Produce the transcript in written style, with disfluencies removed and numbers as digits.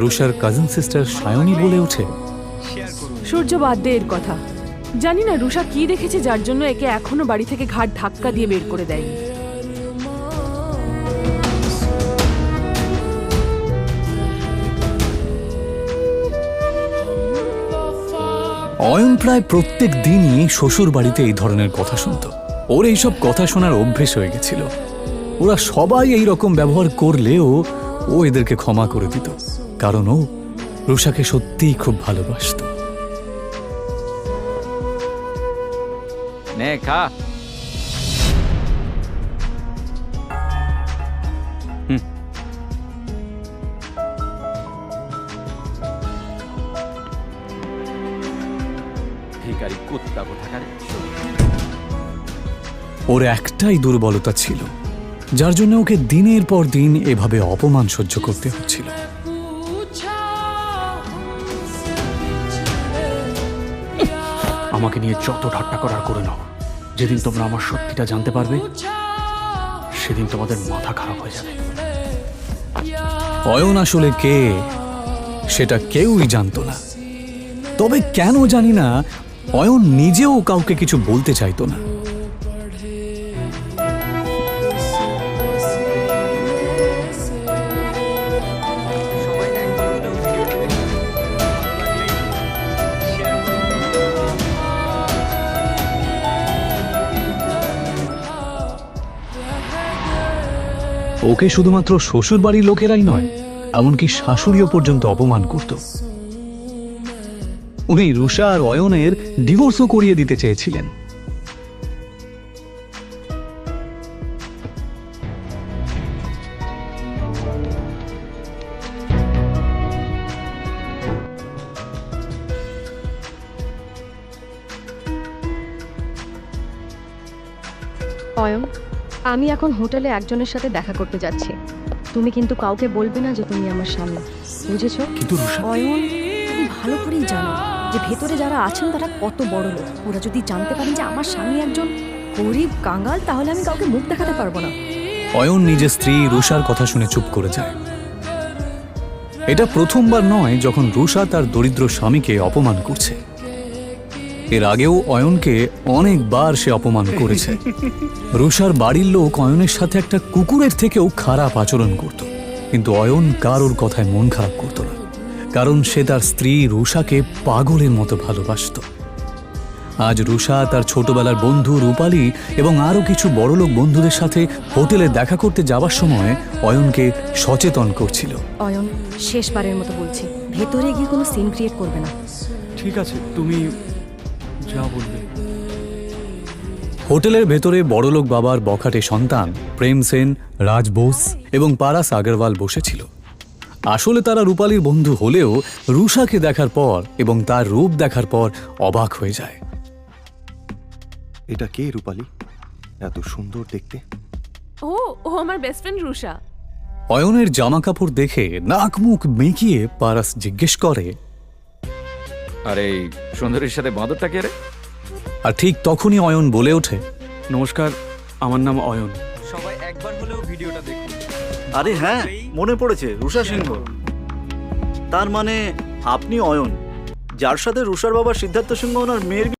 রুষার cousin sister Sayani বলে ওঠে, সূর্য বাদ দে এর কথা। জানি না রুষা কি দেখেছে যার জন্য একে এখনো বাড়ি থেকে ঘাট ধাক্কা দিয়ে বের করে দেয়নি। অয়ন প্রায় প্রত্যেক দিনই শ্বশুর বাড়িতে এই ধরনের কথা শুনত। ওর এইসব কথা শোনার অভ্যেস হয়ে গেছিল। ওরা সবাই এই রকম ব্যবহার করলেও ও এদেরকে ক্ষমা করে দিত, কারণ ও রুষাকে সত্যিই খুব ভালোবাসত। নে খা। ভিখারি কুত্তা কোথাকার। ওর একটাই দুর্বলতা ছিল, যার জন্য ওকে দিনের পর দিন এভাবে অপমান সহ্য করতে হচ্ছিল। আমাকে নিয়ে যত ঠাট্টা করার করে নাও, যেদিন তোমরা আমার সত্যিটা জানতে পারবে সেদিন তোমাদের মাথা খারাপ হয়ে যাবে। অয়ন আসলে কে সেটা কেউই জানতো না। তবে কেন জানি না, অয়ন নিজেও কাউকে কিছু বলতে চাইতো না। ওকে শুধুমাত্র শ্বশুর বাড়ির লোকেরাই নয়, এমনকি শাশুড়িও পর্যন্ত অপমান করত। উনি রুষা আর অয়নের ডিভোর্সও করিয়ে দিতে চেয়েছিলেন। অয়ন, আমি এখন হোটেলে একজনের সাথে দেখা করতে যাচ্ছি। তুমি কিন্তু কাউকে বলবে না যে তুমি আমার স্বামী, বুঝেছো? কিন্তু রুষা, অয়ন, তুমি ভালো করেই জানো যে ভেতরে যারা আছেন তারা কত বড় লোক। ওরা যদি জানতে পারেন যে আমার স্বামী একজন গরিব কাঙ্গাল, তাহলে আমি কাউকে মুখ দেখাতে পারবো না। অয়ন নিজের স্ত্রী রুষার কথা শুনে চুপ করে যায়। এটা প্রথমবার নয় যখন রুষা তার দরিদ্র স্বামীকে অপমান করছে। এর আগেও অয়নকে অনেকবার সে অপমান করেছে। রুষার বাড়ির লোক অয়নের সাথে একটা কুকুরের থেকেও খারাপ আচরণ করত, কিন্তু অয়ন কারোর কথায় মন খারাপ করত না, কারণ সে তার স্ত্রী রুষাকে পাগলের মতো ভালোবাসত। আজ রুষা তার ছোটবেলার বন্ধু রূপালী এবং আরও কিছু বড়লোক বন্ধুদের সাথে হোটেলে দেখা করতে যাওয়ার সময় অয়নকে সচেতন করছিল। অয়ন, শেষবারের মতো বলছি, ভেতরে গিয়ে কোনো সিন ক্রিয়েট করবে না। ঠিক আছে, তুমি যা বলবে। হোটেলের ভেতরে বড়লোক বাবার বখাটে সন্তান প্রেম সেন, রাজ বোস এবং পারাস আগরওয়াল বসেছিল। আসলে তারা রূপালীর বন্ধু হলেও রুষাকে দেখার পর এবং তার রূপ দেখার পর অবাক হয়ে যায়। এটা কে রূপালী? এত সুন্দর দেখতে। ও ও আমার বেস্ট ফ্রেন্ড রুষা। অয়নের জামা কাপড় দেখে নাক মুখ মেকিয়ে পারাস জিজ্ঞেস করে, আরে এই সুন্দরীর সাথে বাঁদরটা কে রে? আর ঠিক তখনই অয়ন বলে ওঠে, নমস্কার, আমার নাম অয়ন। সবাই একবার হলেও ভিডিওটা দেখুন। আরে হ্যাঁ, মনে পড়েছে, রুষা সিংহ। তার মানে আপনি অয়ন, যার সাথে রুষার বাবা সিদ্ধার্থ সিংহ ওনার মেয়ের